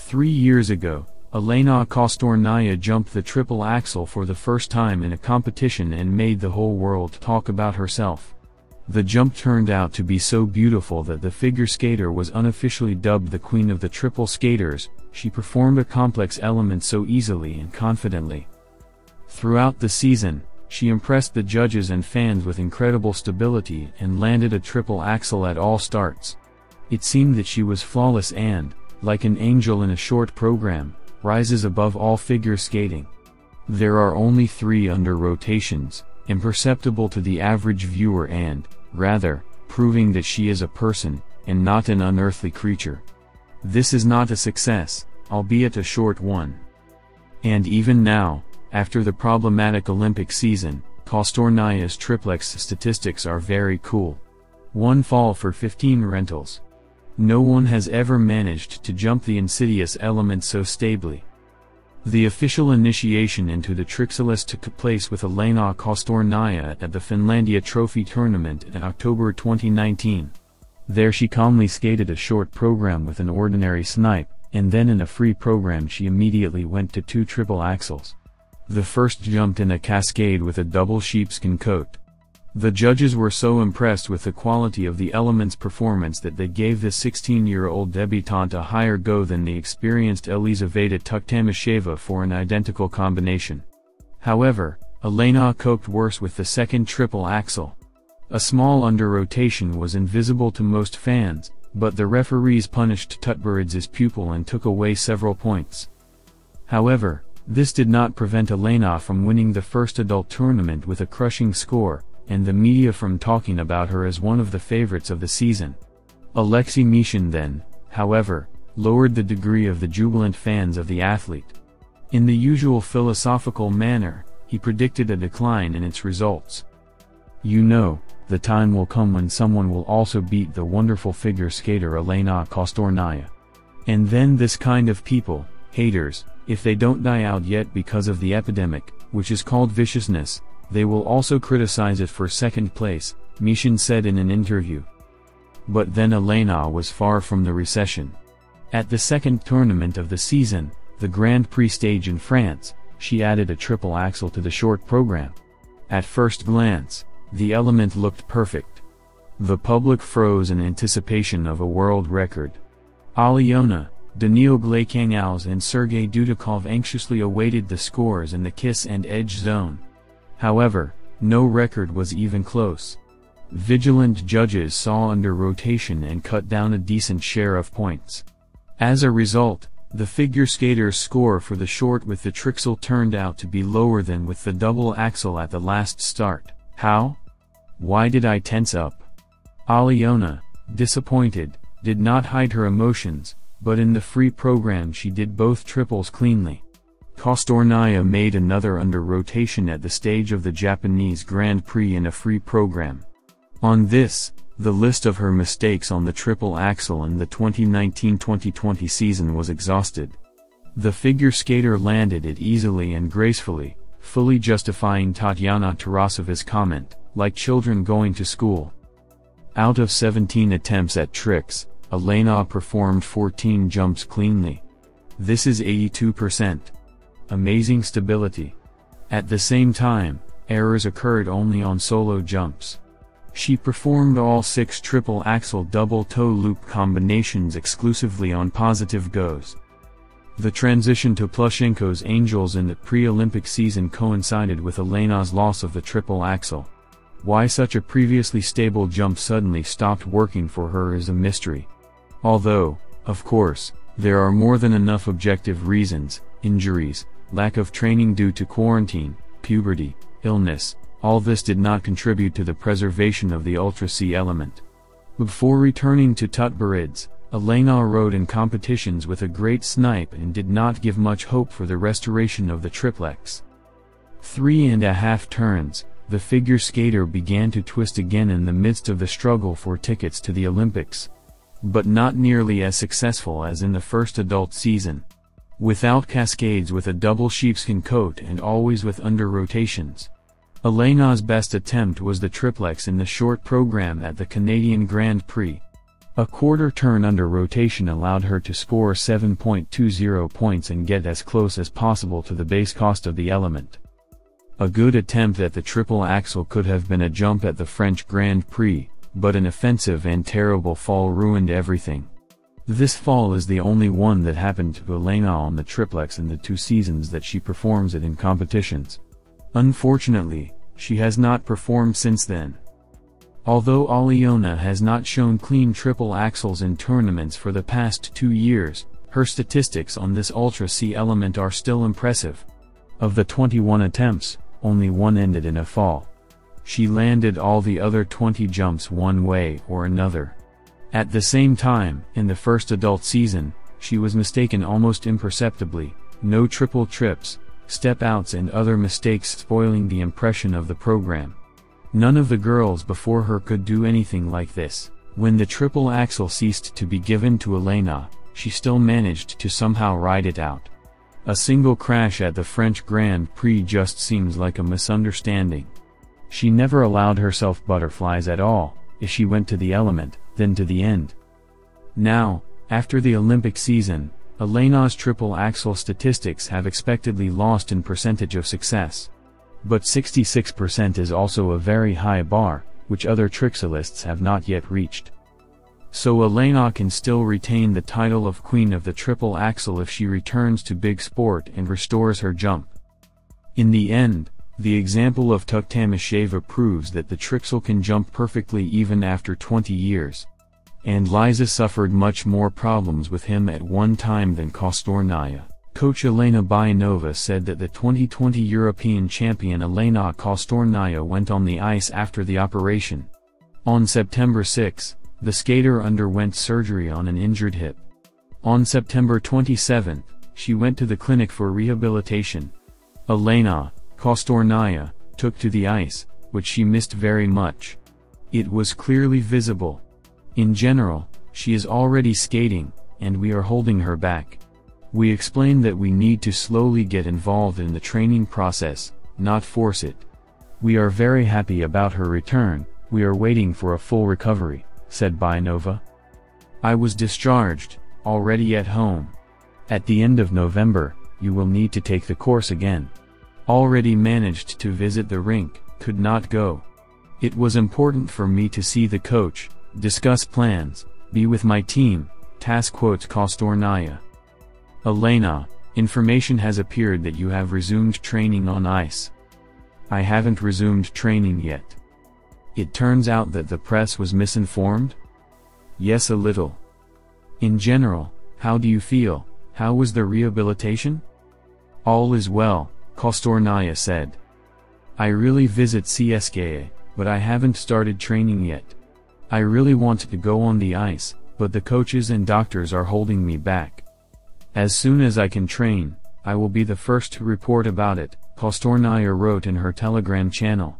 3 years ago, Alena Kostornaia jumped the triple axel for the first time in a competition and made the whole world talk about herself. The jump turned out to be so beautiful that the figure skater was unofficially dubbed the Queen of the Triple Skaters. She performed a complex element so easily and confidently. Throughout the season, she impressed the judges and fans with incredible stability and landed a triple axel at all starts. It seemed that she was flawless and, like an angel in a short program, rises above all figure skating. There are only 3 under rotations, imperceptible to the average viewer and, rather, proving that she is a person, and not an unearthly creature. This is not a success, albeit a short one. And even now, after the problematic Olympic season, Kostornaya's triplex statistics are very cool. 1 fall for 15 rentals. No one has ever managed to jump the insidious element so stably. The official initiation into the Trixeles took place with Alena Kostornaia at the Finlandia Trophy tournament in October 2019. There she calmly skated a short program with an ordinary snipe, and then in a free program she immediately went to 2 triple axels. The first jumped in a cascade with a double sheepskin coat. The judges were so impressed with the quality of the element's performance that they gave the 16-year-old debutante a higher go than the experienced Elizaveta Tuktamasheva for an identical combination. However, Alena coped worse with the second triple axel. A small under-rotation was invisible to most fans, but the referees punished Tutberidz's pupil and took away several points. However, this did not prevent Alena from winning the first adult tournament with a crushing score, and the media from talking about her as one of the favorites of the season. Alexei Mishin then, however, lowered the degree of the jubilant fans of the athlete. In the usual philosophical manner, he predicted a decline in its results. "You know, the time will come when someone will also beat the wonderful figure skater Alena Kostornaia. And then this kind of people, haters, if they don't die out yet because of the epidemic, which is called viciousness, they will also criticize it for second place," Mishin said in an interview. But then Alena was far from the recession. At the second tournament of the season, the Grand Prix stage in France, she added a triple axel to the short program. At first glance, the element looked perfect. The public froze in anticipation of a world record. Alyona, Daniil Glakangals and Sergei Dudikov anxiously awaited the scores in the kiss and edge zone. However, no record was even close. Vigilant judges saw under rotation and cut down a decent share of points. As a result, the figure skater's score for the short with the Trixel turned out to be lower than with the double axel at the last start. How? Why did I tense up? Alyona, disappointed, did not hide her emotions, but in the free program she did both triples cleanly. Kostornaya made another under rotation at the stage of the Japanese Grand Prix in a free program. On this, the list of her mistakes on the triple axel in the 2019-2020 season was exhausted. The figure skater landed it easily and gracefully, fully justifying Tatiana Tarasova's comment, "like children going to school." Out of 17 attempts at tricks, Alena performed 14 jumps cleanly. This is 82%. Amazing stability. At the same time, errors occurred only on solo jumps. She performed all 6 triple axel double toe loop combinations exclusively on positive goes. The transition to Plushenko's Angels in the pre-Olympic season coincided with Alena's loss of the triple axel. Why such a previously stable jump suddenly stopped working for her is a mystery. Although, of course, there are more than enough objective reasons: injuries, lack of training due to quarantine, puberty, illness. All this did not contribute to the preservation of the Ultra C element. Before returning to Tutberidze, Alena rode in competitions with a great snipe and did not give much hope for the restoration of the triplex. 3.5 turns, the figure skater began to twist again in the midst of the struggle for tickets to the Olympics. But not nearly as successful as in the first adult season. Without cascades, with a double sheepskin coat and always with under rotations. Alena's best attempt was the triplex in the short program at the Canadian Grand Prix. A quarter turn under rotation allowed her to score 7.20 points and get as close as possible to the base cost of the element. A good attempt at the triple axel could have been a jump at the French Grand Prix, but an offensive and terrible fall ruined everything. This fall is the only one that happened to Alena on the triplex in the 2 seasons that she performs it in competitions. Unfortunately, she has not performed since then. Although Alena has not shown clean triple axels in tournaments for the past 2 years, her statistics on this Ultra C element are still impressive. Of the 21 attempts, only 1 ended in a fall. She landed all the other 20 jumps one way or another. At the same time, in the first adult season, she was mistaken almost imperceptibly, no triple trips, step outs and other mistakes spoiling the impression of the program. None of the girls before her could do anything like this. When the triple axel ceased to be given to Alena, she still managed to somehow ride it out. A single crash at the French Grand Prix just seems like a misunderstanding. She never allowed herself butterflies at all. If she went to the element, then to the end. Now, after the Olympic season, Alena's triple axel statistics have expectedly lost in percentage of success. But 66% is also a very high bar, which other trixialists have not yet reached. So Alena can still retain the title of Queen of the Triple Axel if she returns to big sport and restores her jump. In the end, the example of Tuktamisheva proves that the Trixel can jump perfectly even after 20 years. And Liza suffered much more problems with him at one time than Kostornaya. Coach Elena Bayanova said that the 2020 European champion Alena Kostornaia went on the ice after the operation. On September 6, the skater underwent surgery on an injured hip. On September 27, she went to the clinic for rehabilitation. Alena Kostornaya took to the ice, which she missed very much. It was clearly visible. In general, she is already skating, and we are holding her back. We explained that we need to slowly get involved in the training process, not force it. We are very happy about her return, we are waiting for a full recovery, said Bayanova. I was discharged, already at home. At the end of November, you will need to take the course again. Already managed to visit the rink, could not go. It was important for me to see the coach, discuss plans, be with my team, quotes Kostornaya. Alena, information has appeared that you have resumed training on ice. I haven't resumed training yet. It turns out that the press was misinformed? Yes, a little. In general, how do you feel? How was the rehabilitation? All is well, Kostornaya said. I really visit CSKA, but I haven't started training yet. I really want to go on the ice, but the coaches and doctors are holding me back. As soon as I can train, I will be the first to report about it, Kostornaya wrote in her Telegram channel.